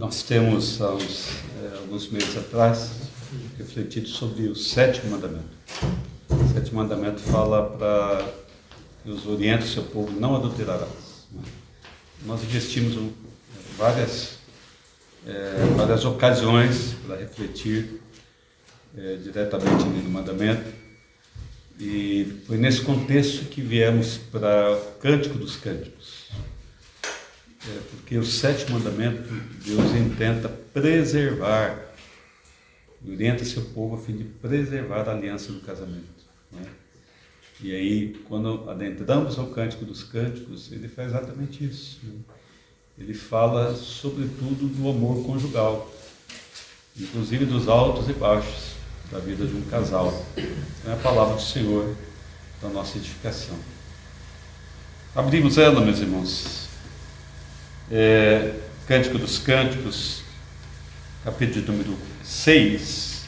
Nós temos, alguns meses atrás, refletido sobre o sétimo mandamento. O sétimo mandamento fala para que os orienta o seu povo, não adulterarás. Nós investimos várias ocasiões para refletir diretamente no mandamento. E foi nesse contexto que viemos para o Cântico dos Cânticos. Porque o sétimo mandamento, Deus intenta preservar, orienta seu povo a fim de preservar a aliança do casamento. Né? E aí, quando adentramos ao Cântico dos Cânticos, ele faz exatamente isso. Né? Ele fala, sobretudo, do amor conjugal, inclusive dos altos e baixos da vida de um casal. É a palavra do Senhor da nossa edificação. Abrimos ela, meus irmãos. Cântico dos Cânticos, capítulo de número 6,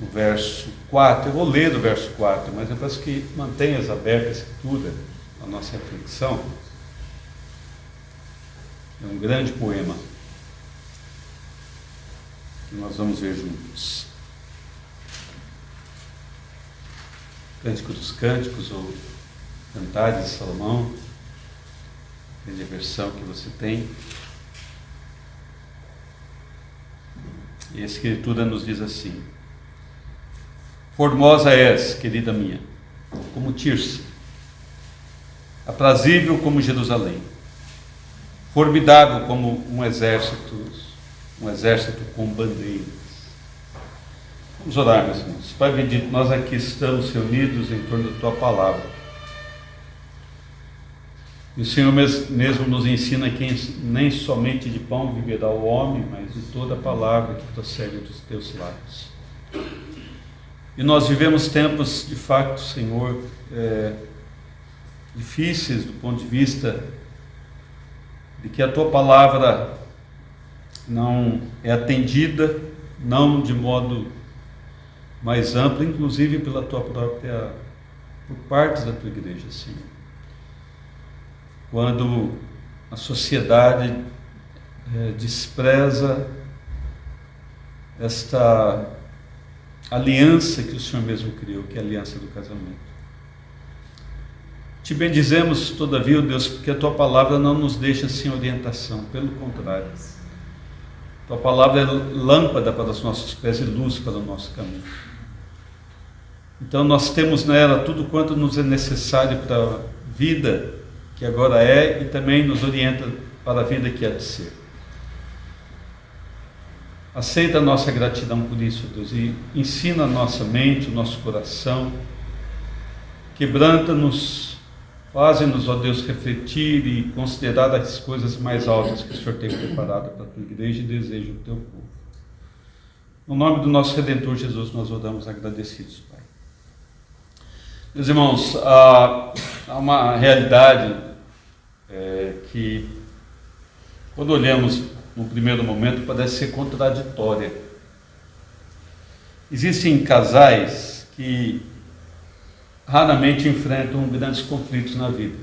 o verso 4. Eu vou ler do verso 4, mas eu peço que mantenhas aberta a escritura, a nossa reflexão. É um grande poema que nós vamos ver juntos. Cântico dos Cânticos, ou Cantares de Salomão, depende da versão que você tem. E a Escritura nos diz assim: Formosa és, querida minha, como Tirsa, aprazível como Jerusalém, formidável como um exército com bandeiras. Vamos orar, meus irmãos. Pai bendito, nós aqui estamos reunidos em torno da Tua palavra. E o Senhor mesmo nos ensina que nem somente de pão viverá o homem, mas de toda a palavra que procede dos Teus lábios. E nós vivemos tempos, de fato, Senhor, difíceis do ponto de vista de que a Tua palavra não é atendida, não de modo mais amplo, inclusive pela Tua própria, por parte da Tua igreja, Senhor. Quando a sociedade despreza esta aliança que o Senhor mesmo criou, que é a aliança do casamento. Te bendizemos, todavia, ó Deus, porque a Tua palavra não nos deixa sem orientação, pelo contrário. Tua palavra é lâmpada para os nossos pés e luz para o nosso caminho. Então nós temos nela tudo quanto nos é necessário para a vida que agora é, e também nos orienta para a vida que há de ser. Aceita a nossa gratidão por isso, Deus, e ensina a nossa mente, o nosso coração, quebranta-nos, faze-nos, ó Deus, refletir e considerar as coisas mais altas que o Senhor tem preparado para a Tua igreja e deseja o Teu povo. No nome do nosso Redentor Jesus, nós oramos agradecidos, Pai. Meus irmãos, há uma realidade que, quando olhamos no primeiro momento, parece ser contraditória. Existem casais que raramente enfrentam grandes conflitos na vida,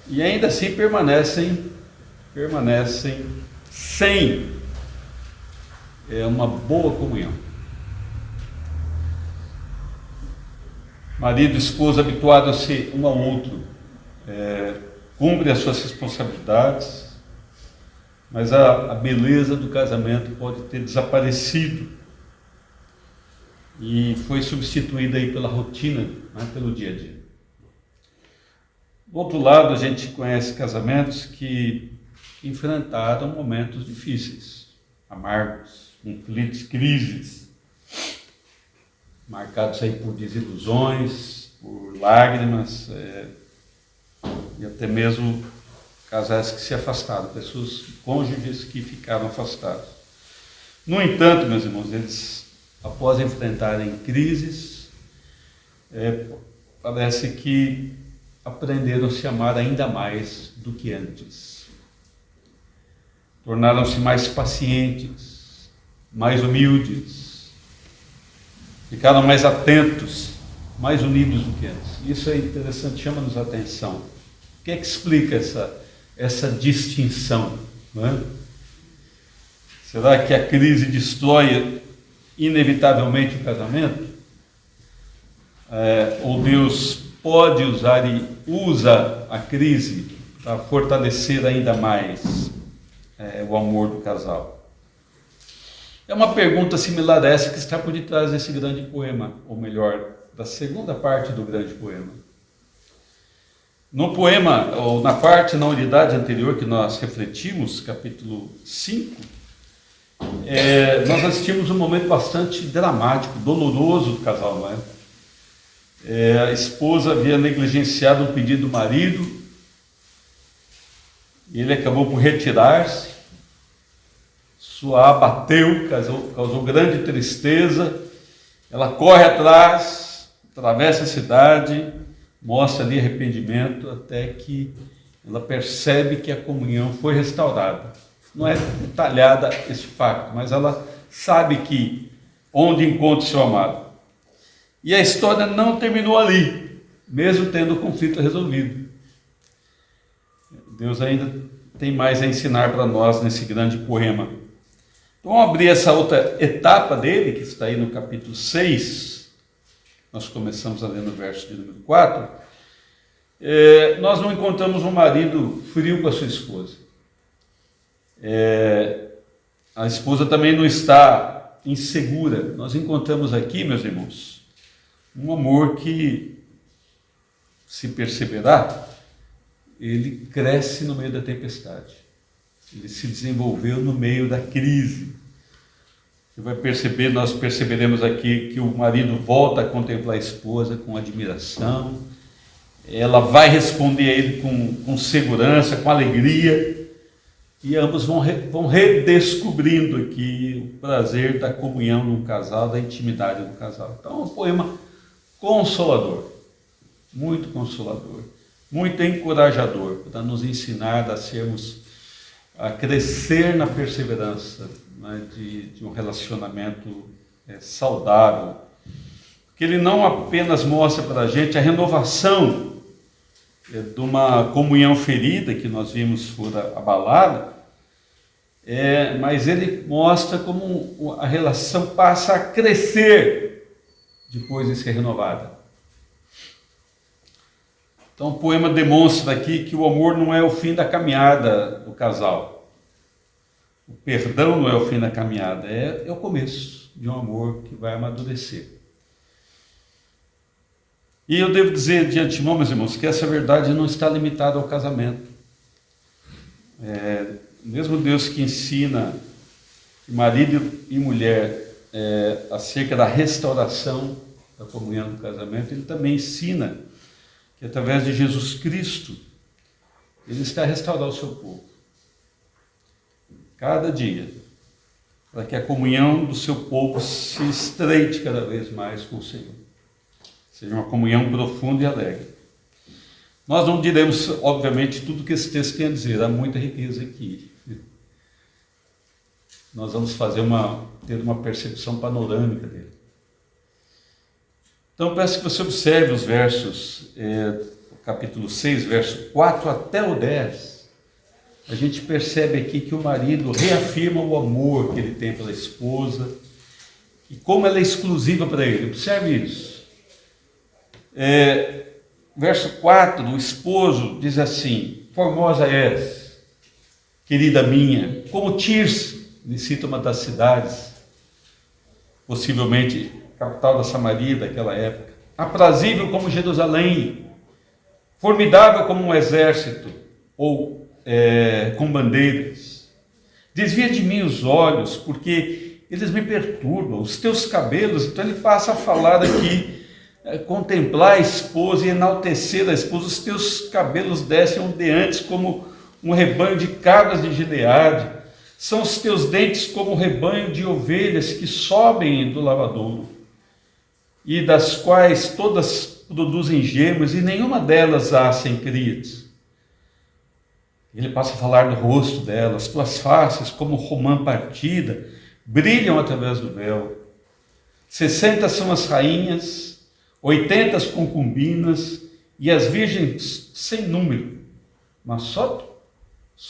e ainda assim permanecem sem uma boa comunhão. Marido e esposa habituados a ser um ao outro, cumpre as suas responsabilidades, mas a beleza do casamento pode ter desaparecido e foi substituída aí pela rotina, né, pelo dia a dia. Do outro lado, a gente conhece casamentos que enfrentaram momentos difíceis, amargos, conflitos, crises, marcados aí por desilusões, por lágrimas, e até mesmo casais que se afastaram, pessoas, cônjuges que ficaram afastados. No entanto, meus irmãos, eles, após enfrentarem crises, parece que aprenderam a se amar ainda mais do que antes. Tornaram-se mais pacientes, mais humildes, ficaram mais atentos, mais unidos do que antes. Isso é interessante, chama-nos a atenção. O que é que explica essa distinção? Não é? Será que a crise destrói inevitavelmente o casamento? Ou Deus pode usar e usa a crise para fortalecer ainda mais o amor do casal? É uma pergunta similar a essa que está por detrás desse grande poema, ou melhor, da segunda parte do grande poema. No poema, ou na unidade anterior que nós refletimos, capítulo 5, nós assistimos um momento bastante dramático, doloroso do casal, não é? A esposa havia negligenciado um pedido do marido, e ele acabou por retirar-se, sua abateu, causou grande tristeza, ela corre atrás, atravessa a cidade, mostra ali arrependimento, até que ela percebe que a comunhão foi restaurada. Não é detalhada esse fato, mas ela sabe que onde encontra o seu amado. E a história não terminou ali, mesmo tendo o conflito resolvido. Deus ainda tem mais a ensinar para nós nesse grande poema. Então, vamos abrir essa outra etapa dele, que está aí no capítulo 6. Nós começamos a ler no verso de número 4. Nós não encontramos um marido frio com a sua esposa. A esposa também não está insegura. Nós encontramos aqui, meus irmãos, um amor que, se perceberá, ele cresce no meio da tempestade. Ele se desenvolveu no meio da crise. Você vai perceber, nós perceberemos aqui que o marido volta a contemplar a esposa com admiração. Ela vai responder a ele com segurança, com alegria. E ambos vão redescobrindo aqui o prazer da comunhão no casal, da intimidade do casal. Então, é um poema consolador, muito encorajador, para nos ensinar a crescer na perseverança, né, de um relacionamento saudável. Porque ele não apenas mostra para a gente a renovação de uma comunhão ferida que nós vimos fora abalada, mas ele mostra como a relação passa a crescer depois de ser renovada. Então o poema demonstra aqui que o amor não é o fim da caminhada do casal. O perdão não é o fim da caminhada, é o começo de um amor que vai amadurecer. E eu devo dizer de antemão, meus irmãos, que essa verdade não está limitada ao casamento. Mesmo Deus que ensina marido e mulher acerca da restauração da comunhão do casamento, ele também ensina que através de Jesus Cristo, ele está a restaurar o seu povo. Cada dia, para que a comunhão do seu povo se estreite cada vez mais com o Senhor. Seja uma comunhão profunda e alegre. Nós não diremos, obviamente, tudo que esse texto tem a dizer, há muita riqueza aqui. Nós vamos ter uma percepção panorâmica dele. Então, peço que você observe os versos, capítulo 6, verso 4 até o 10. A gente percebe aqui que o marido reafirma o amor que ele tem pela esposa e como ela é exclusiva para ele. Observe isso. Verso 4, o esposo diz assim: formosa és, querida minha, como Tirse, ele cita uma das cidades, possivelmente capital da Samaria daquela época, aprazível como Jerusalém, formidável como um exército, ou com bandeiras. Desvia de mim os olhos, porque eles me perturbam, os teus cabelos. Então ele passa a falar aqui, contemplar a esposa e enaltecer a esposa. Os teus cabelos descem ondeantes como um rebanho de cabras de Gileade. São os teus dentes como um rebanho de ovelhas que sobem do lavadouro, e das quais todas produzem gêmeos, e nenhuma delas há sem crias. Ele passa a falar do rosto delas: tuas faces, como romã partida, brilham através do véu. 60 são as rainhas, 80 as concubinas, e as virgens sem número. mas só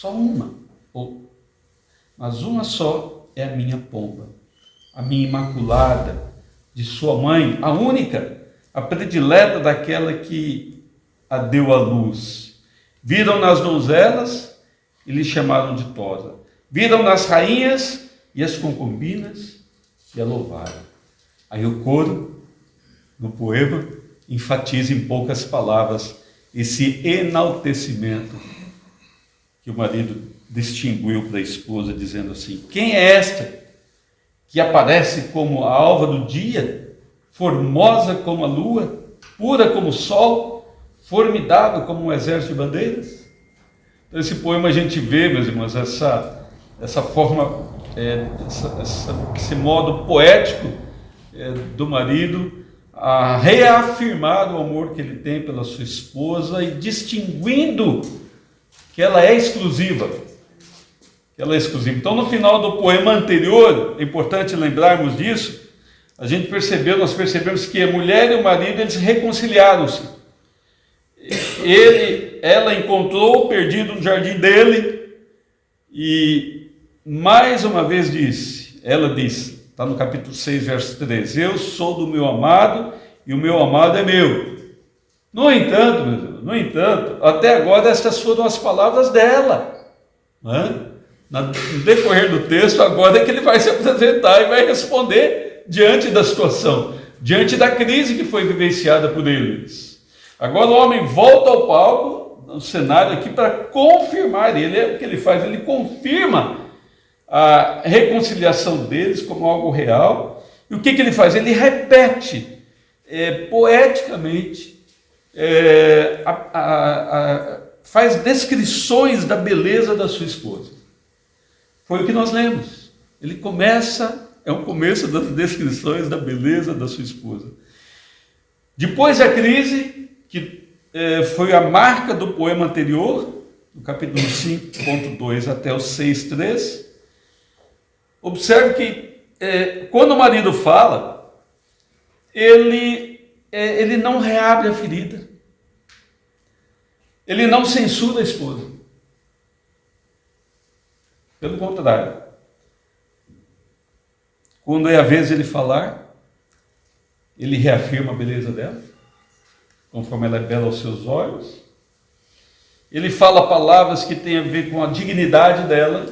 uma, mas uma só é a minha pomba, a minha imaculada, de sua mãe, a única, a predileta daquela que a deu à luz. Viram nas donzelas e lhe chamaram de tosa. Viram nas rainhas e as concubinas e a louvaram. Aí o coro, no poema, enfatiza em poucas palavras esse enaltecimento que o marido distinguiu para a esposa, dizendo assim: quem é esta que aparece como a alva do dia, formosa como a lua, pura como o sol, formidável como um exército de bandeiras? Então, esse poema a gente vê, meus irmãos, essa forma, esse modo poético do marido a reafirmar o amor que ele tem pela sua esposa e distinguindo que ela é exclusiva. Então, no final do poema anterior, é importante lembrarmos disso, nós percebemos que a mulher e o marido, eles reconciliaram-se. Ela encontrou o perdido no jardim dele e mais uma vez ela disse, está no capítulo 6, verso 13, eu sou do meu amado e o meu amado é meu. No entanto, até agora estas foram as palavras dela. No decorrer do texto, agora é que ele vai se apresentar e vai responder diante da situação, diante da crise que foi vivenciada por eles. Agora o homem volta ao palco, no cenário aqui, para confirmar. O que ele faz? Ele confirma a reconciliação deles como algo real. E o que ele faz? Ele repete poeticamente, faz descrições da beleza da sua esposa. Foi o que nós lemos. É um começo das descrições da beleza da sua esposa. Depois da crise, que foi a marca do poema anterior, do capítulo 5.2 até o 6.3, observe que quando o marido fala, ele não reabre a ferida, ele não censura a esposa. Pelo contrário, quando é a vez de ele falar, ele reafirma a beleza dela, conforme ela é bela aos seus olhos. Ele fala palavras que têm a ver com a dignidade dela.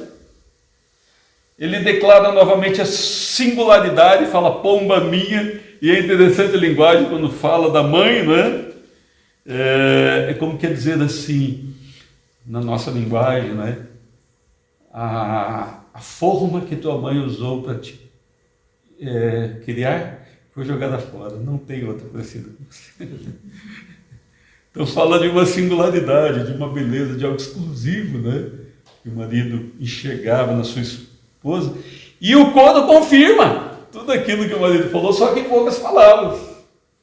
Ele declara novamente a singularidade, fala pomba minha, e é interessante a linguagem quando fala da mãe, né? É como quer dizer assim, na nossa linguagem, né? A forma que tua mãe usou para te criar foi jogada fora, não tem outra parecida com você. Então fala de uma singularidade, de uma beleza, de algo exclusivo, né? Que o marido enxergava na sua esposa, e o coro confirma tudo aquilo que o marido falou, só que em poucas palavras.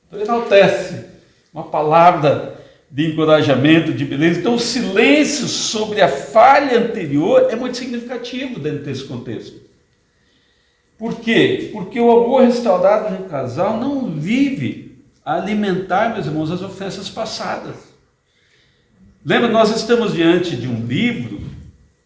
Então enaltece uma palavra de encorajamento, de beleza. Então o silêncio sobre a falha anterior é muito significativo dentro desse contexto. Por quê? Porque o amor restaurado de um casal não vive a alimentar, meus irmãos, as ofensas passadas. Lembra, nós estamos diante de um livro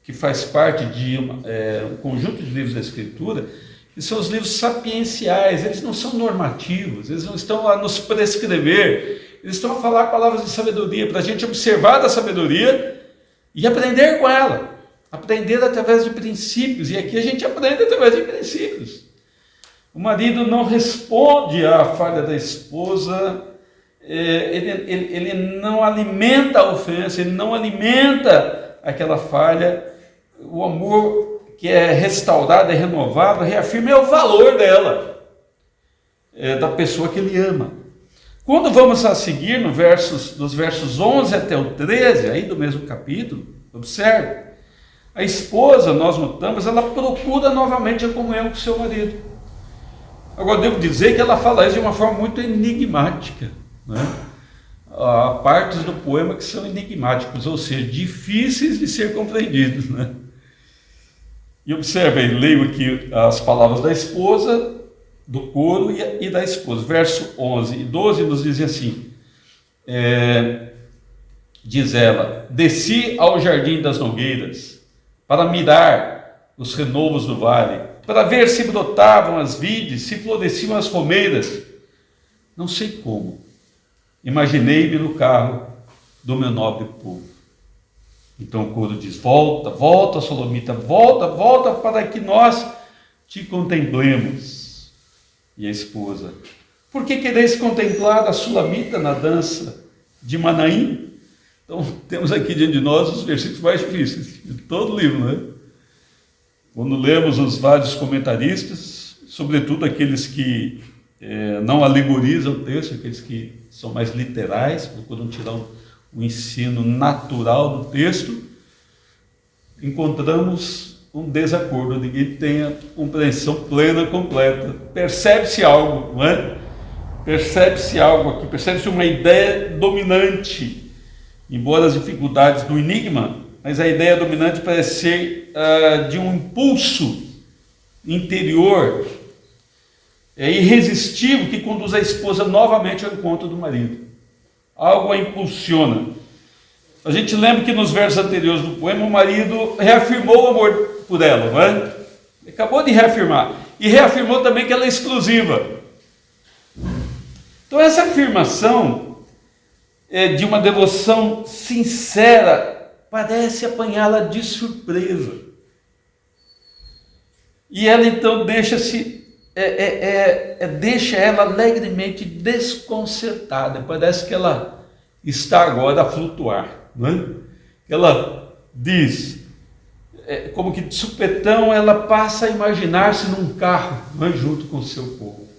que faz parte de um conjunto de livros da Escritura, que são os livros sapienciais. Eles não são normativos, eles não estão a nos prescrever, eles estão a falar palavras de sabedoria, para a gente observar da sabedoria e aprender com ela. Aprender através de princípios, e aqui a gente aprende através de princípios. O marido não responde à falha da esposa, ele não alimenta a ofensa, ele não alimenta aquela falha. O amor que é restaurado, é renovado, reafirma o valor dela, da pessoa que ele ama. Quando vamos a seguir dos versos 11 até o 13, aí do mesmo capítulo, observe, a esposa, nós notamos, ela procura novamente a comunhão com o seu marido. Agora, devo dizer que ela fala isso de uma forma muito enigmática, né? Há partes do poema que são enigmáticos, ou seja, difíceis de ser compreendidos, né? E observem, leio aqui as palavras da esposa, do coro e da esposa. Verso 11 e 12 nos dizem assim: diz ela: desci ao jardim das nogueiras para mirar os renovos do vale, para ver se brotavam as vides, se floresciam as romeiras. Não sei como, imaginei-me no carro do meu nobre povo. Então o coro diz: volta, volta, Solomita, volta, volta, para que nós te contemplemos. E a esposa: por que quereis contemplar a Sulamita na dança de Manaim? Então temos aqui diante de nós os versículos mais difíceis de todo o livro, né? Quando lemos os vários comentaristas, sobretudo aqueles que não alegorizam o texto, aqueles que são mais literais, procuram tirar o ensino natural do texto, encontramos um desacordo, ninguém tem a compreensão plena, completa. Percebe-se algo, não é? Percebe-se algo aqui, percebe-se uma ideia dominante, embora as dificuldades do enigma, mas a ideia dominante parece ser de um impulso interior irresistível que conduz a esposa novamente ao encontro do marido. Algo a impulsiona. A gente lembra que nos versos anteriores do poema o marido reafirmou o amor por ela, não é? Ele acabou de reafirmar. E reafirmou também que ela é exclusiva. Então essa afirmação de uma devoção sincera parece apanhá-la de surpresa. E ela então deixa ela alegremente desconcertada. Parece que ela está agora a flutuar, não é? Ela diz, como que de supetão ela passa a imaginar-se num carro, não é? Junto com o seu povo.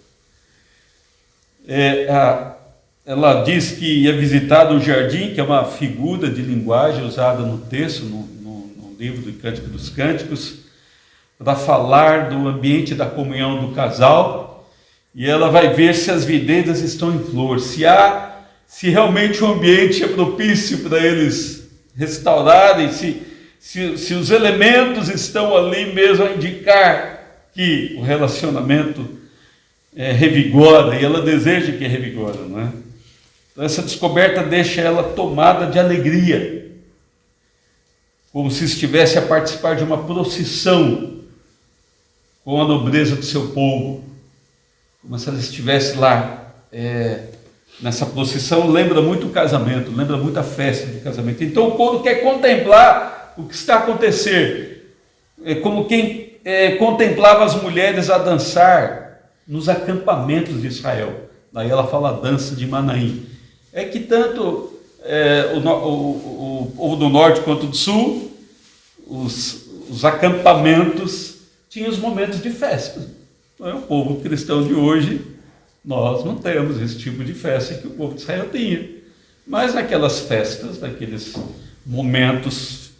Ela diz que ia visitar o jardim, que é uma figura de linguagem usada no texto, no livro do Cântico dos Cânticos, para falar do ambiente da comunhão do casal, e ela vai ver se as videiras estão em flor, se realmente o ambiente é propício para eles restaurarem, se os elementos estão ali mesmo a indicar que o relacionamento revigora, e ela deseja que revigora, não é? Então essa descoberta deixa ela tomada de alegria, como se estivesse a participar de uma procissão com a nobreza do seu povo, como se ela estivesse lá nessa procissão. Lembra muito o casamento, lembra muito a festa do casamento. Então o povo quer contemplar o que está a acontecer, como quem contemplava as mulheres a dançar nos acampamentos de Israel. Daí ela fala a dança de Manaim. É que tanto o povo do norte quanto do sul, os acampamentos tinham os momentos de festa. Não é? O povo cristão de hoje, nós não temos esse tipo de festa que o povo de Israel tinha. Mas naquelas festas, naqueles momentos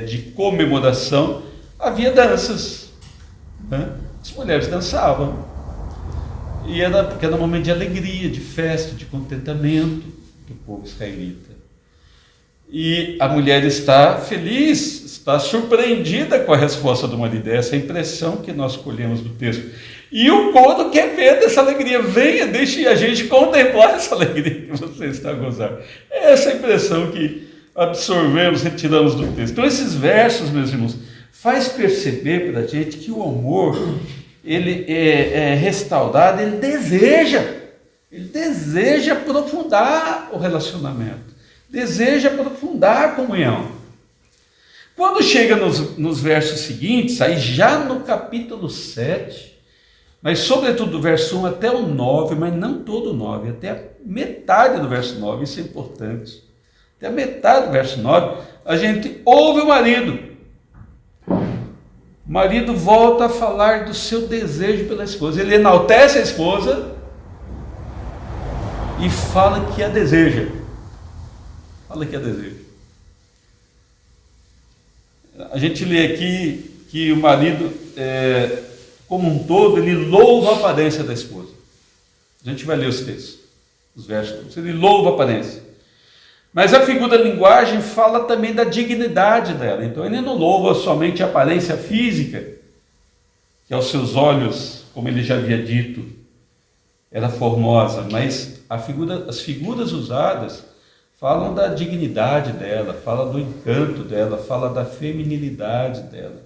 de comemoração, havia danças, né? As mulheres dançavam. E porque era um momento de alegria, de festa, de contentamento do povo israelita. E a mulher está feliz, está surpreendida com a resposta do marido. Essa é a impressão que nós colhemos do texto. E o coro quer ver dessa alegria. Venha, deixe a gente contemplar essa alegria que você está a gozar. É essa a impressão que absorvemos, retiramos do texto. Então esses versos, meus irmãos, faz perceber para a gente que o amor, ele é restaurado, ele deseja aprofundar o relacionamento, deseja aprofundar a comunhão. Quando chega nos versos seguintes, aí já no capítulo 7, mas sobretudo do verso 1 até o 9, mas não todo o 9, até a metade do verso 9, isso é importante. Até a metade do verso 9, a gente ouve o marido. O marido volta a falar do seu desejo pela esposa. Ele enaltece a esposa e fala que a deseja. Fala que a deseja. A gente lê aqui que o marido, como um todo, ele louva a aparência da esposa. A gente vai ler os textos, os versos. Ele louva a aparência. Mas a figura da linguagem fala também da dignidade dela. Então ele não louva somente a aparência física, que aos seus olhos, como ele já havia dito, era formosa, mas as figuras usadas falam da dignidade dela, fala do encanto dela, fala da feminilidade dela.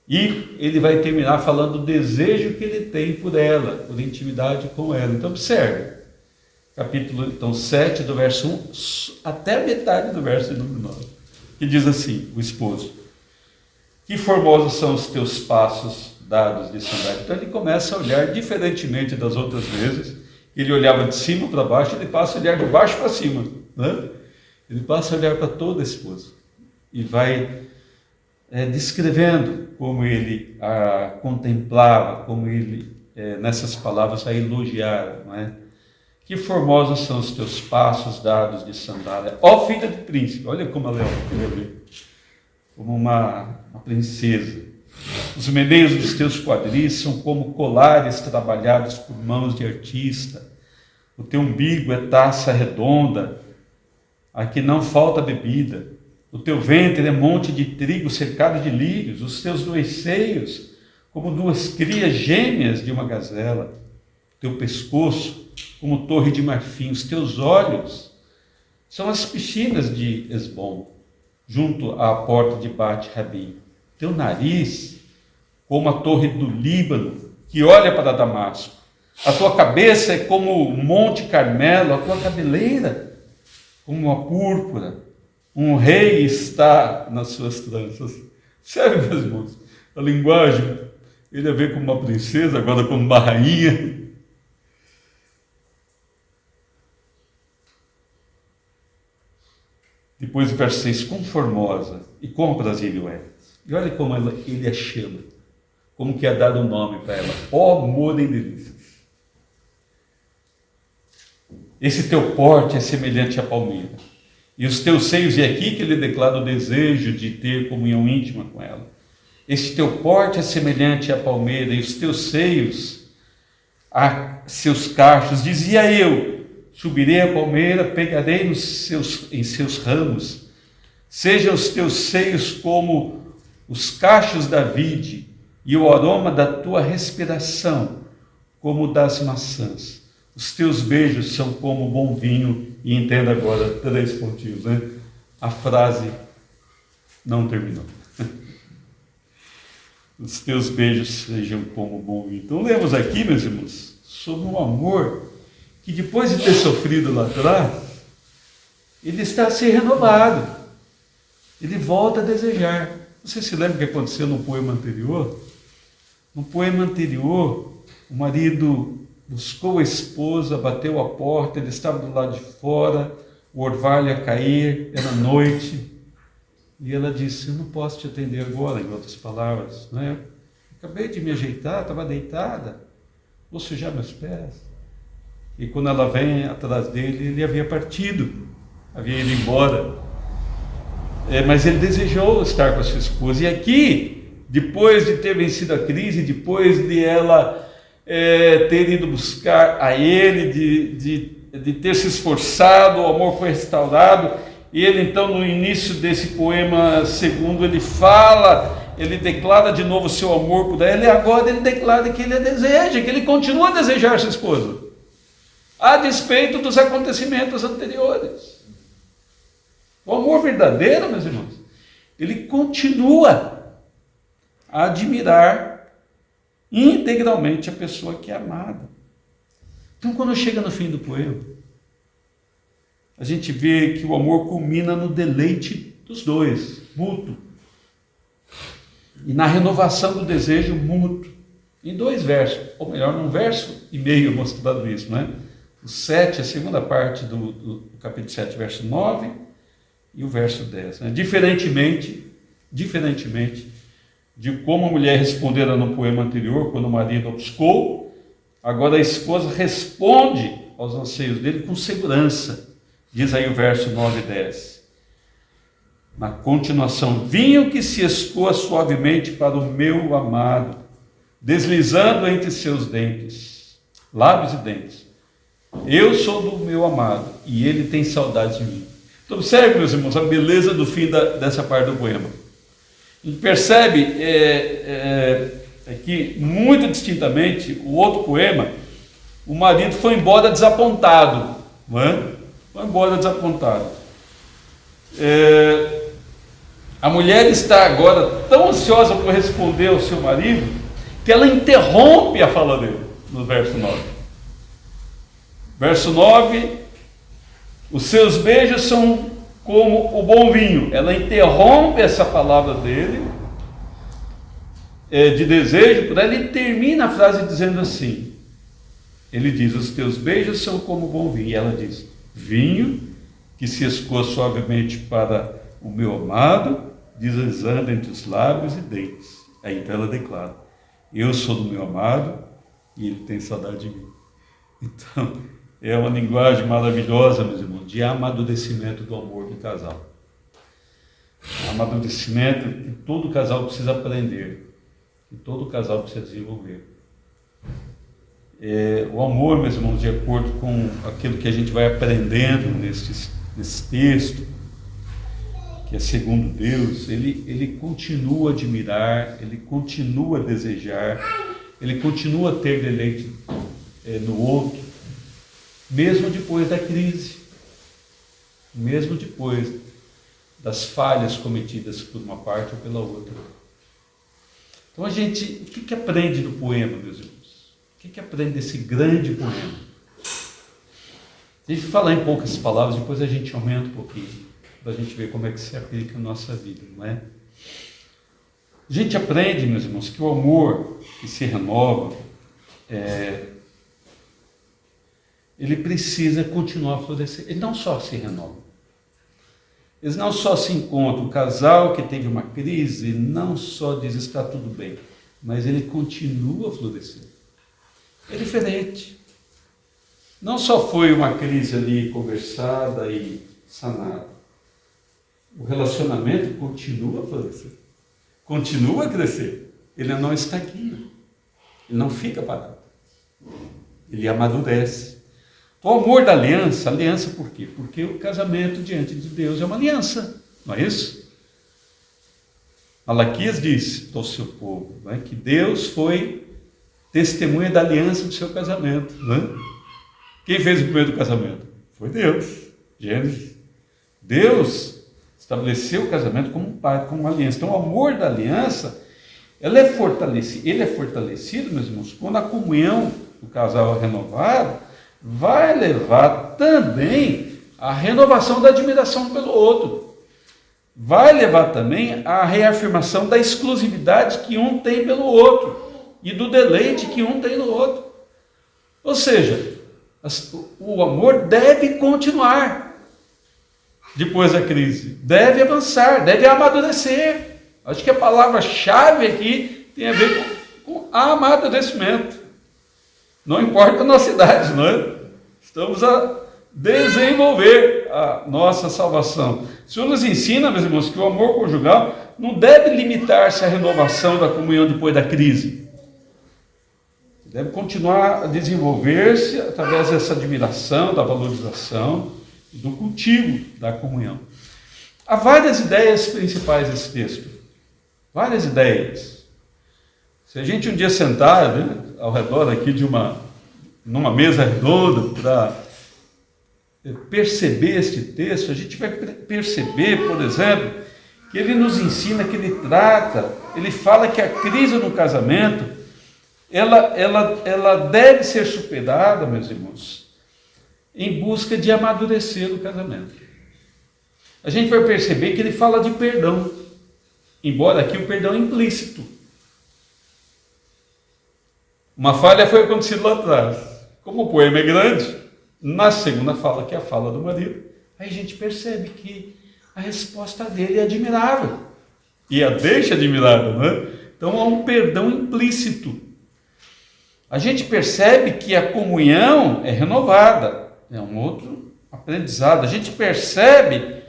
E ele vai terminar falando do desejo que ele tem por ela, por intimidade com ela. Então observe, capítulo 7, do verso 1 até a metade do verso número 9, que diz assim, o esposo: que formosos são os teus passos dados de sandália. Então ele começa a olhar diferentemente das outras vezes. Ele olhava de cima para baixo, ele passa a olhar de baixo para cima, né? Ele passa a olhar para toda a esposa e vai descrevendo como ele a contemplava, como ele, nessas palavras, a elogiara, não é? Que formosos são os teus passos dados de sandália, ó filha de príncipe. Olha como ela é, como uma princesa. Os meneios dos teus quadris são como colares trabalhados por mãos de artista. O teu umbigo é taça redonda, a que não falta bebida. O teu ventre é monte de trigo cercado de lírios. Os teus dois seios, como duas crias gêmeas de uma gazela. O teu pescoço, como torre de marfim. Os teus olhos são as piscinas de Esbom, junto à porta de Bet-Rabim. Teu nariz, como a torre do Líbano, que olha para Damasco. A tua cabeça é como o Monte Carmelo, a tua cabeleira como a púrpura. Um rei está nas suas tranças. Sério, meus irmãos, a linguagem, ele a ver como uma princesa, agora como uma rainha. Depois o verso 6, quão formosa e quão aprazível é. E olha como ele a chama, como que é dado um nome para ela, ó amor em delícias. Esse teu porte é semelhante à palmeira, e os teus seios, e aqui que ele declara o desejo de ter comunhão íntima com ela. Esse teu porte é semelhante à palmeira, e os teus seios a seus cachos. Dizia eu, subirei a palmeira, pegarei em seus ramos. Sejam os teus seios como os cachos da vide, e o aroma da tua respiração como das maçãs. Os teus beijos são como bom vinho. E entenda agora, 3 pontinhos, né? A frase não terminou. Os teus beijos sejam como bom vinho. Então lemos aqui, meus irmãos, sobre um amor que depois de ter sofrido lá atrás, ele está a ser renovado. Ele volta a desejar. Você se lembra o que aconteceu no poema anterior? No poema anterior, o marido buscou a esposa, bateu a porta, ele estava do lado de fora, o orvalho ia cair, era noite, e ela disse: eu não posso te atender agora, em outras palavras, né? Acabei de me ajeitar, estava deitada, vou sujar meus pés. E quando ela vem atrás dele, ele havia partido, havia ido embora. Mas ele desejou estar com a sua esposa, e aqui, depois de ter vencido a crise, depois de ela ter ido buscar a ele, de ter se esforçado, o amor foi restaurado, e ele então no início desse poema segundo, ele declara de novo o seu amor por ela, e agora ele declara que ele a deseja, que ele continua a desejar sua esposa, a despeito dos acontecimentos anteriores. O amor verdadeiro, meus irmãos, ele continua a admirar integralmente a pessoa que é amada. Então, quando chega no fim do poema, a gente vê que o amor culmina no deleite dos dois, mútuo, e na renovação do desejo mútuo, em 2 versos, ou melhor, num verso e meio mostrado isso, né? O 7, a segunda parte do capítulo 7, verso 9, e o verso 10. Né? Diferentemente de como a mulher respondera no poema anterior, quando o marido a buscou, agora a esposa responde aos anseios dele com segurança. Diz aí o verso 9 e 10. Na continuação, vinho que se escoa suavemente para o meu amado, deslizando entre seus dentes, lábios e dentes. Eu sou do meu amado e ele tem saudade de mim. Então observe, meus irmãos, a beleza do fim dessa parte do poema. A gente percebe que muito distintamente o outro poema, o marido foi embora desapontado, não é? vão embora desapontados. A mulher está agora tão ansiosa por responder ao seu marido que ela interrompe a fala dele, no verso 9. Verso 9, os seus beijos são como o bom vinho. Ela interrompe essa palavra dele, de desejo por ela, e termina a frase dizendo assim, ele diz, os teus beijos são como o bom vinho, e ela diz, vinho que se escoa suavemente para o meu amado, deslizando entre os lábios e dentes. Aí então ela declara, eu sou do meu amado e ele tem saudade de mim. Então, é uma linguagem maravilhosa, meus irmãos, de amadurecimento do amor do casal. Amadurecimento que todo casal precisa aprender, que todo casal precisa desenvolver. O amor, meus irmãos, de acordo com aquilo que a gente vai aprendendo nesse texto, que é segundo Deus, ele continua a admirar, ele continua a desejar, ele continua a ter deleite no outro, mesmo depois da crise, mesmo depois das falhas cometidas por uma parte ou pela outra. Então o que aprende do poema, meus irmãos? O que aprende desse grande poema? Se a gente falar em poucas palavras, depois a gente aumenta um pouquinho, para a gente ver como é que se aplica na nossa vida, não é? A gente aprende, meus irmãos, que o amor que se renova, ele precisa continuar a florescer. Ele não só se renova. Eles não só se encontram, o casal que teve uma crise, não só diz está tudo bem, mas ele continua a florescer. É diferente. Não só foi uma crise ali conversada e sanada. O relacionamento continua a florescer, continua a crescer. Ele não estagna, ele não fica parado, ele amadurece. O amor da aliança por quê? Porque o casamento diante de Deus é uma aliança, não é isso? Malaquias diz ao seu povo, não é, que Deus foi testemunha da aliança do seu casamento. Não é? Quem fez o primeiro casamento? Foi Deus. Gênesis. Deus estabeleceu o casamento como um pai, como uma aliança. Então o amor da aliança, ele é fortalecido, meus irmãos, quando a comunhão do casal é renovada, vai levar também à renovação da admiração pelo outro. Vai levar também à reafirmação da exclusividade que um tem pelo outro e do deleite que um tem no outro. Ou seja, o amor deve continuar depois da crise, deve avançar, deve amadurecer. Acho que a palavra-chave aqui tem a ver com amadurecimento. Não importa a nossa idade, não é? Estamos a desenvolver a nossa salvação. O Senhor nos ensina, meus irmãos, que o amor conjugal não deve limitar-se à renovação da comunhão depois da crise. Deve continuar a desenvolver-se através dessa admiração, da valorização, do cultivo da comunhão. Há várias ideias principais desse texto. Várias ideias. Se a gente um dia sentar, né, ao redor aqui numa mesa redonda para perceber este texto, a gente vai perceber, por exemplo, que ele nos ensina, que ele trata, ele fala que a crise no casamento, ela deve ser superada, meus irmãos, em busca de amadurecer o casamento. A gente vai perceber que ele fala de perdão, embora aqui o perdão é implícito. Uma falha foi acontecida lá atrás. Como o poema é grande, na segunda fala, que é a fala do marido, aí a gente percebe que a resposta dele é admirável. E a deixa admirável, não é? Então há um perdão implícito. A gente percebe que a comunhão é renovada. É um outro aprendizado. A gente percebe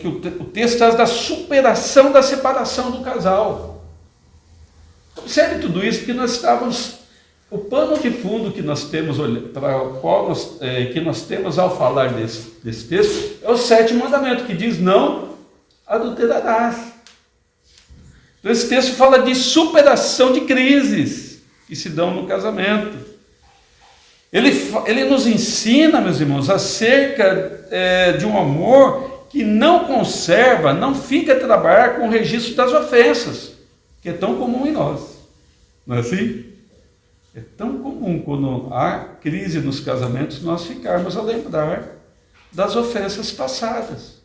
que o texto traz da superação da separação do casal. Observe tudo isso, porque nós estávamos... O pano de fundo que nós temos, que nós temos ao falar desse texto é o 7º mandamento, que diz: não adulterarás. Então, esse texto fala de superação de crises que se dão no casamento. Ele nos ensina, meus irmãos, acerca de um amor que não conserva, não fica a trabalhar com o registro das ofensas, que é tão comum em nós. Não é assim? É tão comum quando há crise nos casamentos nós ficarmos a lembrar das ofensas passadas,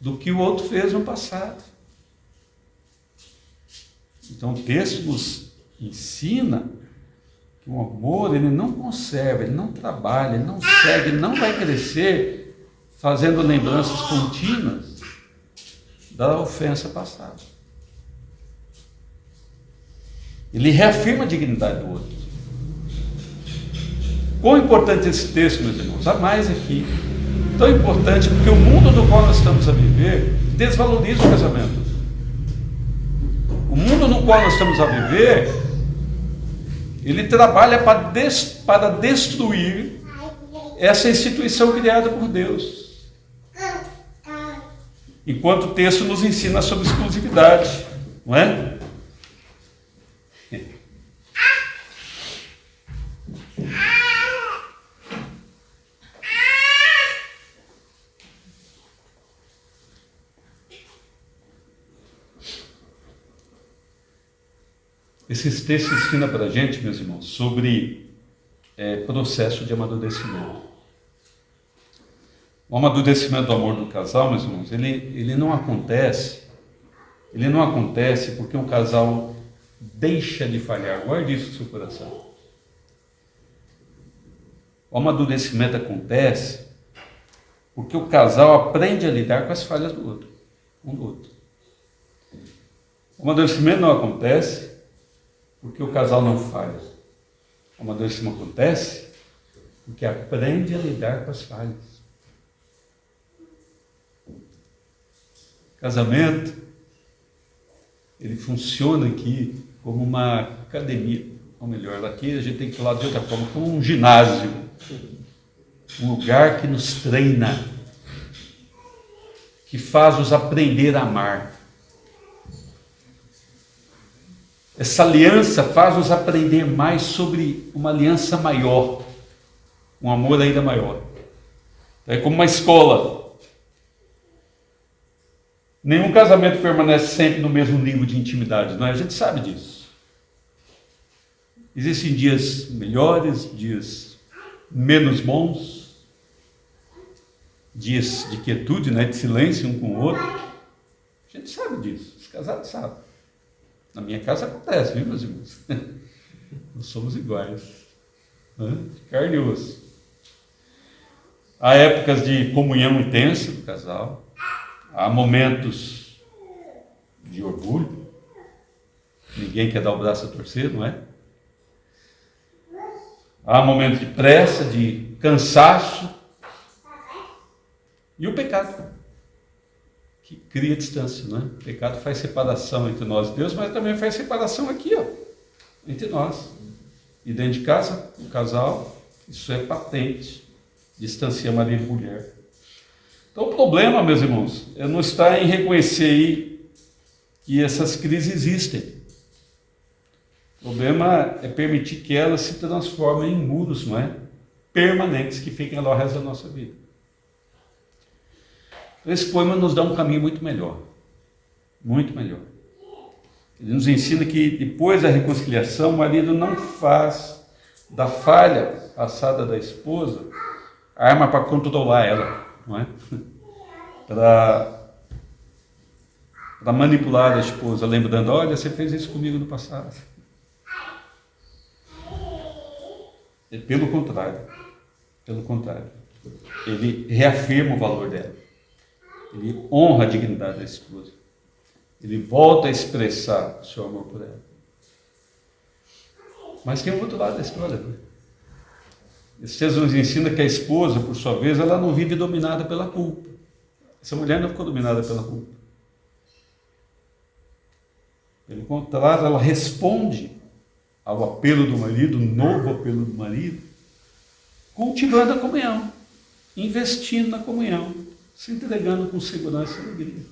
do que o outro fez no passado. Então o texto nos ensina que o amor, ele não conserva, ele não trabalha, ele não segue, ele não vai crescer fazendo lembranças contínuas da ofensa passada. Ele reafirma a dignidade do outro. Quão importante esse texto, meus irmãos? Há mais aqui. Tão importante porque o mundo do qual nós estamos a viver desvaloriza o casamento. O mundo no qual nós estamos a viver, ele trabalha para destruir essa instituição criada por Deus. Enquanto o texto nos ensina sobre exclusividade, não é? Esses textos ensinam para a gente, meus irmãos, sobre processo de amadurecimento. O amadurecimento do amor do casal, meus irmãos, ele não acontece porque um casal deixa de falhar. Guarde isso no seu coração. O amadurecimento acontece porque o casal aprende a lidar com as falhas do outro, um do outro. O amadurecimento não acontece porque o casal não falha. O amadurecimento acontece porque aprende a lidar com as falhas. Casamento, ele funciona aqui como uma academia, ou melhor, aqui a gente tem que falar de outra forma, como um ginásio, um lugar que nos treina, que faz-nos aprender a amar. Essa aliança faz-nos aprender mais sobre uma aliança maior, um amor ainda maior. É como uma escola. Nenhum casamento permanece sempre no mesmo nível de intimidade, não é? A gente sabe disso. Existem dias melhores, dias menos bons, dias de quietude, né? De silêncio um com o outro. A gente sabe disso, os casados sabem. Na minha casa acontece, viu, meus irmãos? Nós somos iguais, né? De carne e osso. Há épocas de comunhão intensa do casal, há momentos de orgulho, ninguém quer dar o braço a torcer, não é? Há momentos de pressa, de cansaço, e o pecado, que cria distância, não é? O pecado faz separação entre nós e Deus, mas também faz separação aqui, ó, entre nós. E dentro de casa, o casal, isso é patente, distancia marido e mulher. Então o problema, meus irmãos, é não estar em reconhecer aí que essas crises existem. O problema é permitir que elas se transformem em muros, não é? Permanentes, que fiquem lá o resto da nossa vida. Esse poema nos dá um caminho muito melhor. Muito melhor. Ele nos ensina que depois da reconciliação, o marido não faz da falha passada da esposa arma para controlar ela, não é? Para manipular a esposa, lembrando, olha, você fez isso comigo no passado. É pelo contrário, ele reafirma o valor dela, ele honra a dignidade da esposa, ele volta a expressar o seu amor por ela. Mas tem um outro lado da história, né? Esse texto nos ensina que a esposa, por sua vez, ela não vive dominada pela culpa. Essa mulher não ficou dominada pela culpa. Pelo contrário, ela responde ao apelo do marido, o novo apelo do marido, cultivando a comunhão, investindo na comunhão, se entregando com segurança e alegria.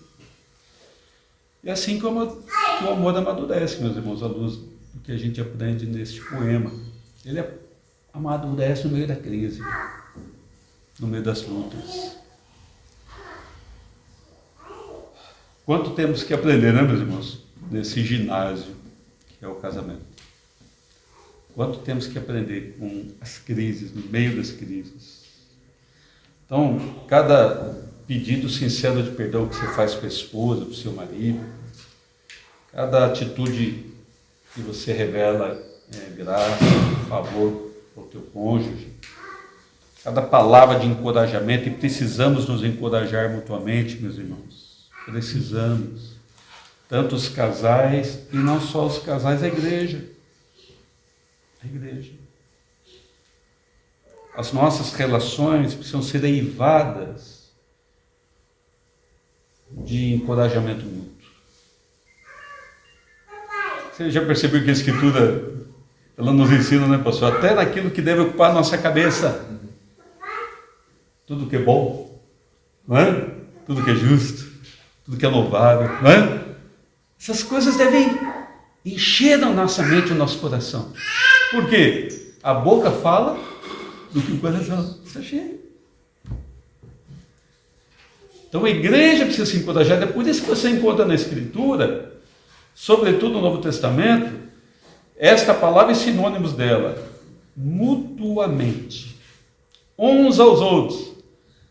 É assim que o amor amadurece, meus irmãos, à luz do que a gente aprende neste poema. Ele amadurece no meio da crise, no meio das lutas. Quanto temos que aprender, né, meus irmãos? Nesse ginásio que é o casamento. Quanto temos que aprender com as crises, no meio das crises. Então, cada pedido sincero de perdão que você faz para a esposa, para o seu marido, cada atitude que você revela graça, favor ao teu cônjuge, cada palavra de encorajamento, e precisamos nos encorajar mutuamente, meus irmãos. Precisamos. Tanto os casais, e não só os casais, a igreja. A igreja. As nossas relações precisam ser eivadas de encorajamento mútuo. Você já percebeu que a Escritura, ela nos ensina, né, pastor? Até naquilo que deve ocupar a nossa cabeça. Tudo que é bom, não é? Tudo que é justo, tudo que é louvável, não é? Essas coisas devem encher a nossa mente, o nosso coração. Por quê? A boca fala do que o coração está cheio. Então a igreja precisa se encorajar. É por isso que você encontra na Escritura, sobretudo no Novo Testamento, esta palavra e sinônimos dela: mutuamente, uns aos outros.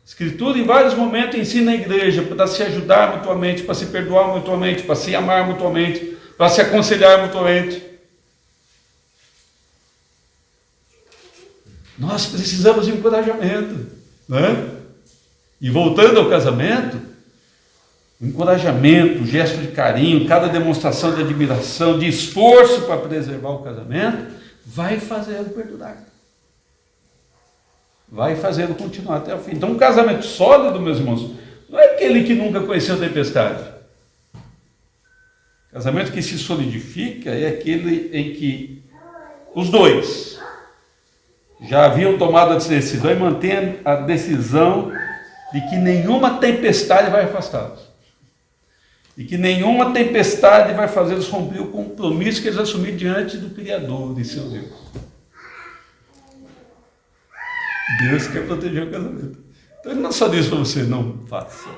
A Escritura em vários momentos ensina a igreja para se ajudar mutuamente, para se perdoar mutuamente, para se amar mutuamente, para se aconselhar mutuamente. Nós precisamos de encorajamento, né? E voltando ao casamento, o encorajamento, o gesto de carinho, cada demonstração de admiração, de esforço para preservar o casamento, vai fazê-lo perdurar. Vai fazê-lo continuar até o fim. Então, um casamento sólido, meus irmãos, não é aquele que nunca conheceu tempestade. Casamento que se solidifica é aquele em que os dois já haviam tomado a decisão e mantêm a decisão de que nenhuma tempestade vai afastá-los. E que nenhuma tempestade vai fazê-los cumprir o compromisso que eles assumiram diante do Criador de seu Deus. Deus quer proteger o casamento. Então ele não só disse para você, não faça.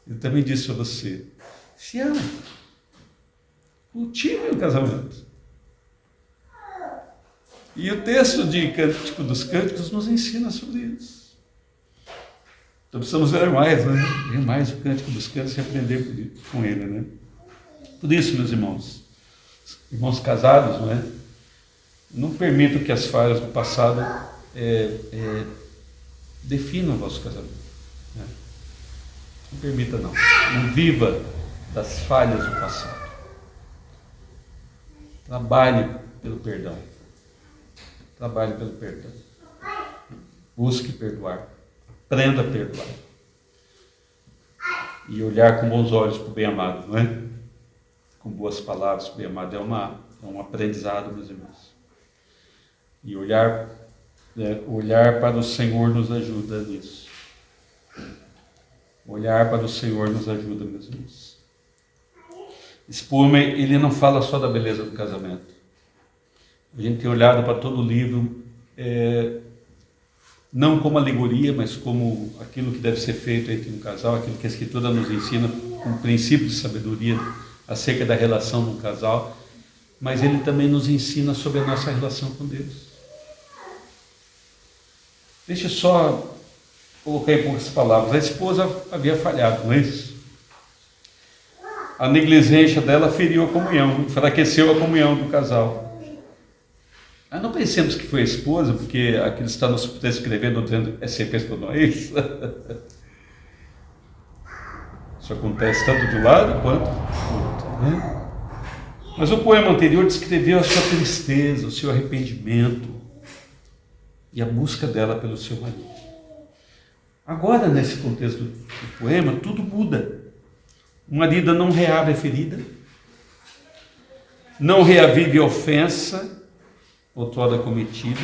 Ele também disse para você, se ama. Cultive o casamento. E o texto de Cântico dos Cânticos nos ensina sobre isso. Então precisamos ver mais, né? Ver mais o Cântico dos Cânticos e aprender com ele, né? Por isso, meus irmãos casados, não é? Não permitam que as falhas do passado definam o vosso casamento. Né? Não permita, não. Não viva das falhas do passado. Trabalhe pelo perdão. Trabalhe pelo perdão. Busque perdoar. Aprenda a perdoar. E olhar com bons olhos para o bem-amado, não é? Com boas palavras para o bem-amado. É um aprendizado, meus irmãos. E olhar para o Senhor nos ajuda nisso. Olhar para o Senhor nos ajuda, meus irmãos. Spurgeon, ele não fala só da beleza do casamento. A gente tem olhado para todo o livro, não como alegoria, mas como aquilo que deve ser feito entre um casal, aquilo que a Escritura nos ensina, um princípio de sabedoria acerca da relação de um casal, mas ele também nos ensina sobre a nossa relação com Deus. Deixa eu só colocar em poucas palavras. A esposa havia falhado, não é isso? A negligência dela feriu a comunhão, enfraqueceu a comunhão do casal. Mas não pensemos que foi a esposa, porque aquilo está nos descrevendo, dizendo, é sempre a esposa, não é isso? Isso acontece tanto de um lado quanto do outro, né? Mas o poema anterior descreveu a sua tristeza, o seu arrependimento e a busca dela pelo seu marido. Agora, nesse contexto do poema, tudo muda. O marido não reabre a ferida, não reavive a ofensa outrora cometida,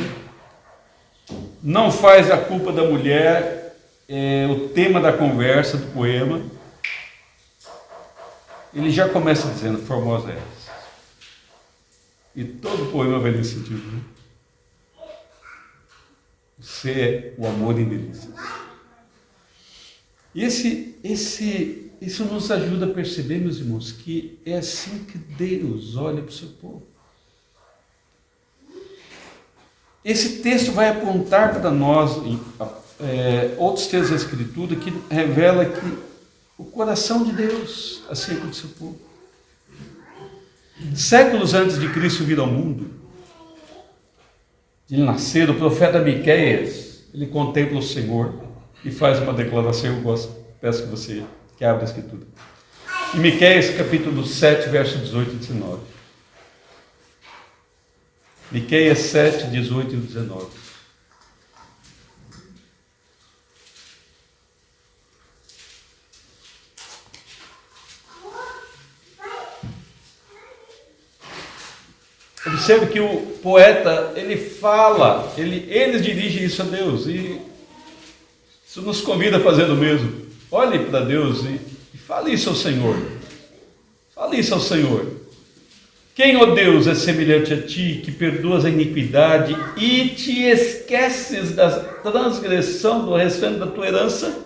não faz a culpa da mulher o tema da conversa do poema. Ele já começa dizendo, formosa és. E todo o poema vai nesse sentido, né? Você é o amor em delícias. E isso nos ajuda a perceber, meus irmãos, que é assim que Deus olha para o seu povo. Esse texto vai apontar para nós outros textos da Escritura que revela que o coração de Deus acerca do seu povo. Séculos antes de Cristo vir ao mundo, de ele nascer, o profeta Miqueias, ele contempla o Senhor e faz uma declaração. Eu peço que você abra a Escritura. Em Miqueias capítulo 7, verso 18 e 19. Miqueias 7, 18 e 19. Observe que o poeta, ele fala, ele dirige isso a Deus, e isso nos convida a fazer o mesmo. Olhe para Deus e fale isso ao Senhor. Fale isso ao Senhor. Quem, ó Deus, é semelhante a ti, que perdoas a iniquidade e te esqueces da transgressão do restante da tua herança?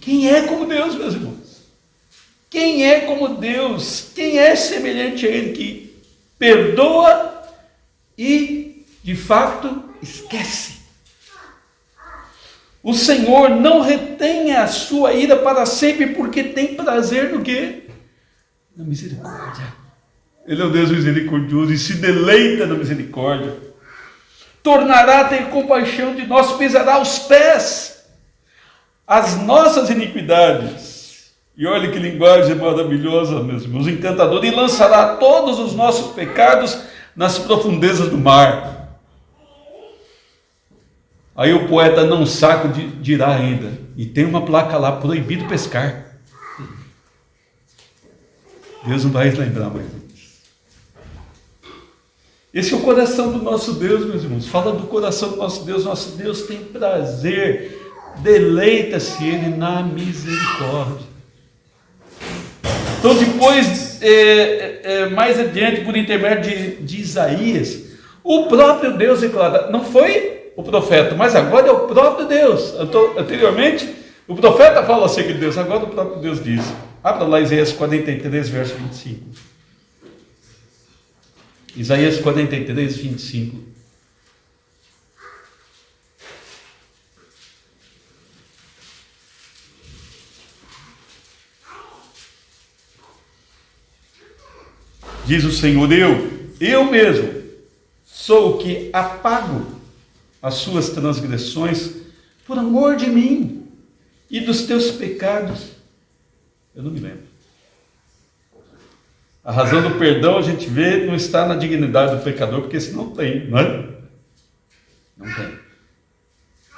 Quem é como Deus, meus irmãos? Quem é como Deus? Quem é semelhante a Ele, que perdoa e, de fato, esquece? O Senhor não retém a sua ira para sempre, porque tem prazer no quê? Na misericórdia. Ele é um Deus misericordioso e se deleita na misericórdia. Tornará a ter compaixão de nós, pesará aos pés as nossas iniquidades. E olha que linguagem maravilhosa, meus irmãos, encantadora. E lançará todos os nossos pecados nas profundezas do mar. Aí o poeta não saco dirá ainda, e tem uma placa lá, proibido pescar. Deus não vai lembrar mais disso. Esse é o coração do nosso Deus, meus irmãos. Fala do coração do nosso Deus. Nosso Deus tem prazer, deleita-se Ele na misericórdia. Então depois, mais adiante, por intermédio de Isaías, o próprio Deus declara, não foi o profeta, mas agora é o próprio Deus. Anteriormente, o profeta fala acerca de Deus, agora o próprio Deus diz. Abra lá Isaías 43, verso 25. Isaías 43, 25. Diz o Senhor, eu mesmo sou o que apago as suas transgressões por amor de mim, e dos teus pecados eu não me lembro. A razão do perdão, a gente vê, não está na dignidade do pecador, porque esse não tem, não é? Não tem.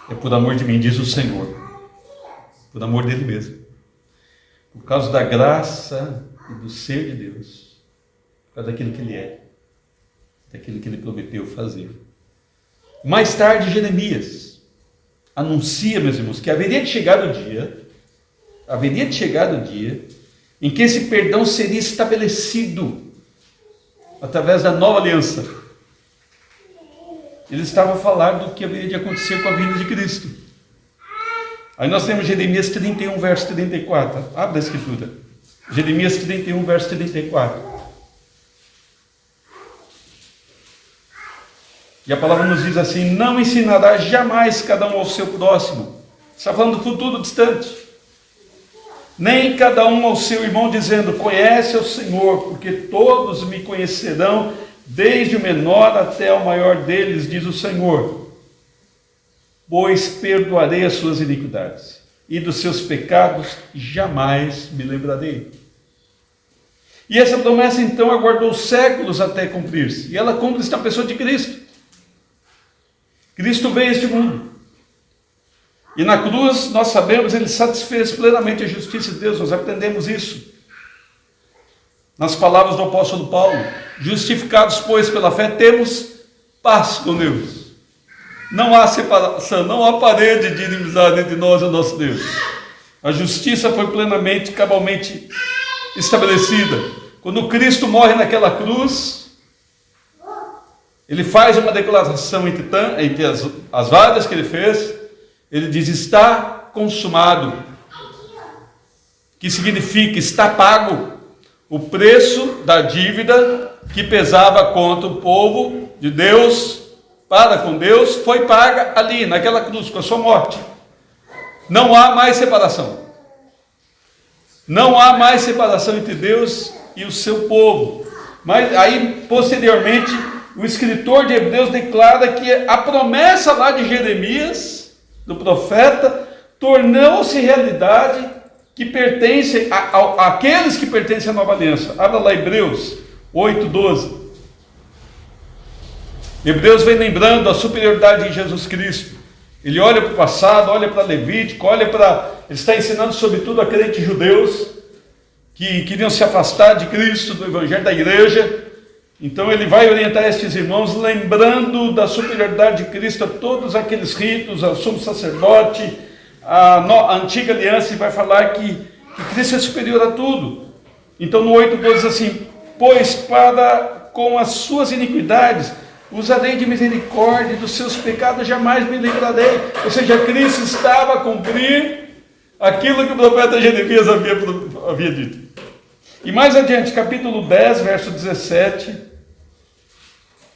É por amor de mim, diz o Senhor. Por amor dele mesmo. Por causa da graça e do ser de Deus. Por causa daquilo que ele é. Daquilo que ele prometeu fazer. Mais tarde, Jeremias anuncia, meus irmãos, que haveria de chegar o dia em que esse perdão seria estabelecido através da nova aliança. Ele estava a falar do que haveria de acontecer com a vinda de Cristo. Aí nós temos Jeremias 31, verso 34. Abre a Escritura. Jeremias 31, verso 34. E a palavra nos diz assim, não ensinará jamais cada um ao seu próximo. Está falando do futuro distante. Nem cada um ao seu irmão, dizendo, conhece o Senhor, porque todos me conhecerão, desde o menor até o maior deles, diz o Senhor. Pois perdoarei as suas iniquidades, e dos seus pecados jamais me lembrarei. E essa promessa, então, aguardou séculos até cumprir-se, e ela cumpre-se na pessoa de Cristo. Cristo veio a este mundo. E na cruz, nós sabemos, ele satisfez plenamente a justiça de Deus. Nós aprendemos isso. Nas palavras do apóstolo Paulo. Justificados, pois, pela fé, temos paz com Deus. Não há separação, não há parede de inimizade entre nós e o nosso Deus. A justiça foi plenamente, cabalmente estabelecida. Quando Cristo morre naquela cruz, Ele faz uma declaração entre as várias que ele fez. Ele diz: está consumado, que significa está pago. O preço da dívida que pesava contra o povo de Deus, para com Deus, foi paga ali, naquela cruz, com a sua morte. Não há mais separação. Não há mais separação entre Deus e o seu povo. Mas aí, posteriormente, o escritor de Hebreus declara que a promessa lá de Jeremias, do profeta, tornou-se realidade, que pertence àqueles que pertencem à nova aliança. Abra lá Hebreus 8:12. Hebreus vem lembrando a superioridade de Jesus Cristo. Ele olha para o passado, olha para Levítico, ele está ensinando sobretudo a crentes judeus que queriam se afastar de Cristo, do evangelho da igreja. Então ele vai orientar estes irmãos, lembrando da superioridade de Cristo a todos aqueles ritos, ao sumo sacerdote, a antiga aliança, e vai falar que Cristo é superior a tudo. Então no 8:12 diz assim: pois com as suas iniquidades usarei de misericórdia, dos seus pecados jamais me livrarei. Ou seja, Cristo estava a cumprir aquilo que o profeta Jeremias havia dito. E mais adiante, capítulo 10, verso 17.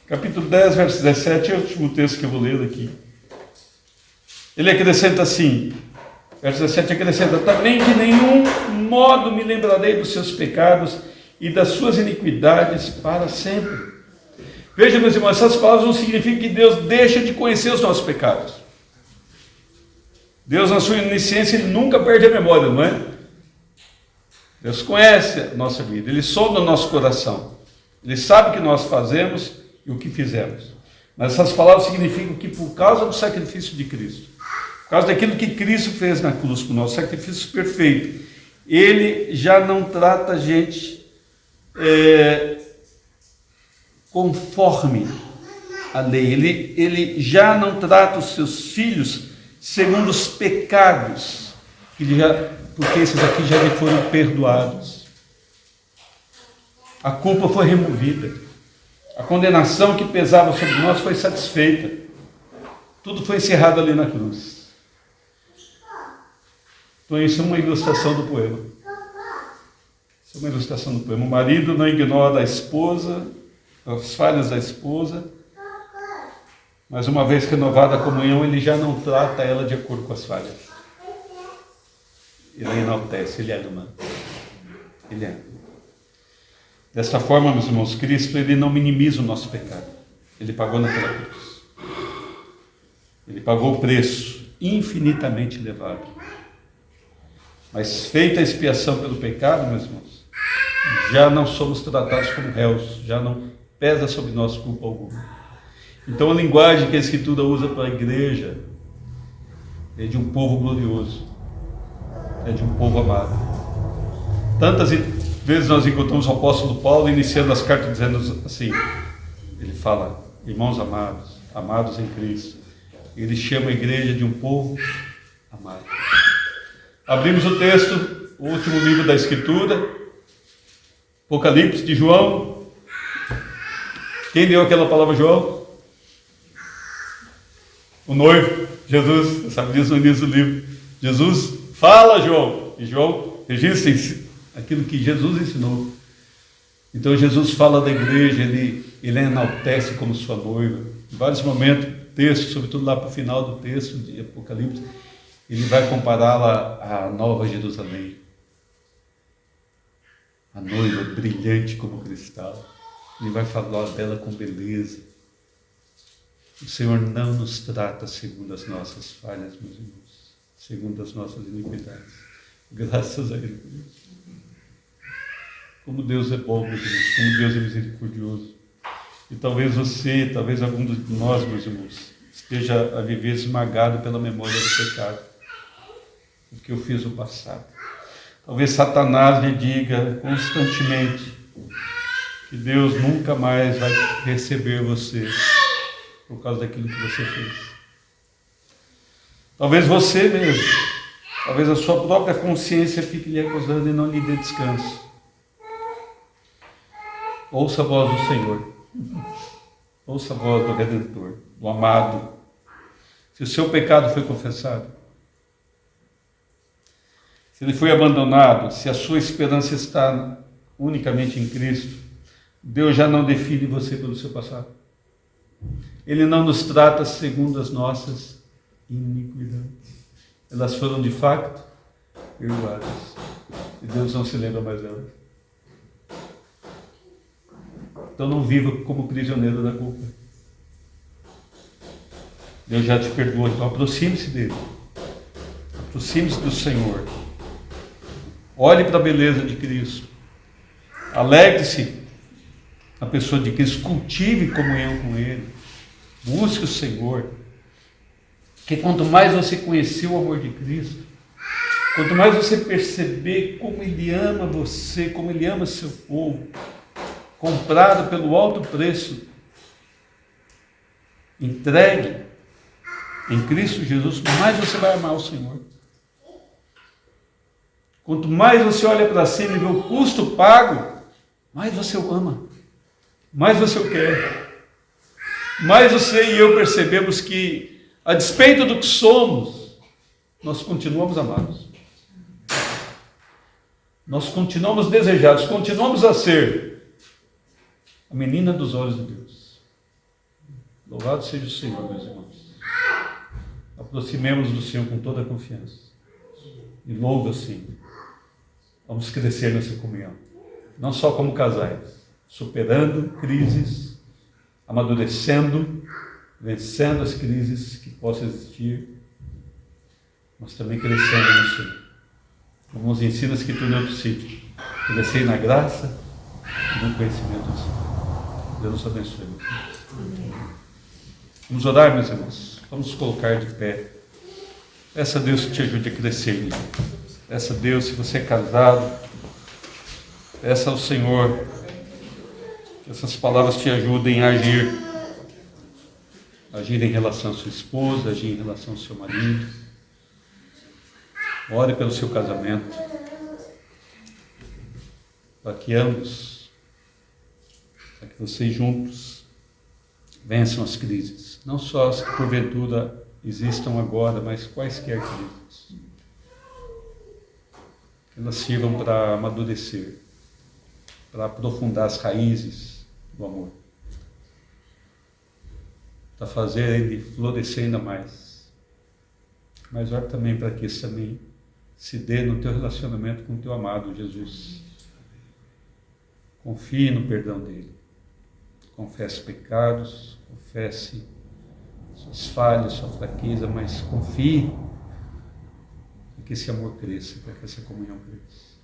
Capítulo 10, verso 17, é o último texto que eu vou ler aqui. Ele acrescenta assim, verso 17 acrescenta: também de nenhum modo me lembrarei dos seus pecados e das suas iniquidades para sempre. Veja, meus irmãos, essas palavras não significam que Deus deixa de conhecer os nossos pecados. Deus, na sua onisciência, Ele nunca perde a memória, não é? Deus conhece a nossa vida, Ele sonda o nosso coração, Ele sabe o que nós fazemos e o que fizemos. Mas essas palavras significam que, por causa do sacrifício de Cristo, por causa daquilo que Cristo fez na cruz por nós, sacrifício perfeito, Ele já não trata a gente conforme a lei. Ele já não trata os seus filhos segundo os pecados, porque esses aqui já lhe foram perdoados. A culpa foi removida. A condenação que pesava sobre nós foi satisfeita. Tudo foi encerrado ali na cruz. Então isso é uma ilustração do poema. Isso é uma ilustração do poema. O marido não ignora a esposa, as falhas da esposa, mas uma vez renovada a comunhão, ele já não trata ela de acordo com as falhas. Ele enaltece, ele ama. Ele ama. Dessa forma, meus irmãos, Cristo, ele não minimiza o nosso pecado. Ele pagou naquela cruz. Ele pagou o preço infinitamente elevado. Mas feita a expiação pelo pecado, meus irmãos, já não somos tratados como réus, já não pesa sobre nós culpa alguma. Então a linguagem que a Escritura usa para a igreja é de um povo glorioso, é de um povo amado. Tantas vezes nós encontramos o apóstolo Paulo iniciando as cartas dizendo assim, ele fala: irmãos amados, amados em Cristo. Ele chama a igreja de um povo amado. Abrimos o texto, o último livro da Escritura, Apocalipse de João. Quem deu aquela palavra, João? O noivo, Jesus. Você sabe disso no início do livro. Jesus fala, João. E João registra aquilo que Jesus ensinou. Então Jesus fala da igreja, ele enaltece como sua noiva. Em vários momentos, texto, sobretudo lá para o final do texto de Apocalipse, ele vai compará-la à nova Jerusalém. A noiva brilhante como cristal. Ele vai falar dela com beleza. O Senhor não nos trata segundo as nossas falhas, meus irmãos, segundo as nossas iniquidades. Graças a Ele. Como Deus é bom, meus irmãos, como Deus é misericordioso. E talvez você, talvez algum de nós, meus irmãos, esteja a viver esmagado pela memória do pecado, o que eu fiz no passado. Talvez Satanás lhe diga constantemente que Deus nunca mais vai receber você por causa daquilo que você fez. Talvez você mesmo, talvez a sua própria consciência fique lhe acusando e não lhe dê descanso. Ouça a voz do Senhor. Ouça a voz do Redentor, do amado. Se o seu pecado foi confessado, se ele foi abandonado, se a sua esperança está unicamente em Cristo, Deus já não define você pelo seu passado. Ele não nos trata segundo as nossas iniquidades. Elas foram de fato perdoadas. E Deus não se lembra mais delas. Então não viva como prisioneiro da culpa. Deus já te perdoou, então aproxime-se dele. Aproxime-se do Senhor. Olhe para a beleza de Cristo. Alegre-se na pessoa de Cristo. Cultive comunhão com Ele. Busque o Senhor. Porque quanto mais você conhecer o amor de Cristo, quanto mais você perceber como Ele ama você, como Ele ama seu povo, comprado pelo alto preço, entregue em Cristo Jesus, mais você vai amar o Senhor. Quanto mais você olha para cima e vê o custo pago, mais você o ama, mais você o quer. Mais você e eu percebemos que, a despeito do que somos, nós continuamos amados. Nós continuamos desejados, continuamos a ser a menina dos olhos de Deus. Louvado seja o Senhor, meus irmãos. Aproximemos do Senhor com toda a confiança. E louva assim. Vamos crescer nessa comunhão. Não só como casais, superando crises, amadurecendo, vencendo as crises que possam existir, mas também crescendo no Senhor. Como nos ensina a Escritura em outro sítio. Crescer na graça e no conhecimento do Senhor. Deus nos abençoe. Vamos orar, meus irmãos. Vamos nos colocar de pé. Peça a Deus que te ajude a crescer. Peça a Deus, se você é casado, peça ao Senhor que essas palavras te ajudem a agir. Agir em relação à sua esposa, agir em relação ao seu marido. Ore pelo seu casamento, para que ambos, para que vocês juntos vençam as crises. Não só as que porventura existam agora, mas quaisquer crises. Que elas sirvam para amadurecer, para aprofundar as raízes do amor, para fazer ele florescer ainda mais. Mas ora também para que isso também se dê no teu relacionamento com o teu amado Jesus. Confie no perdão dele. Confesse pecados, confesse suas falhas, sua fraqueza, mas confie para que esse amor cresça, para que essa comunhão cresça.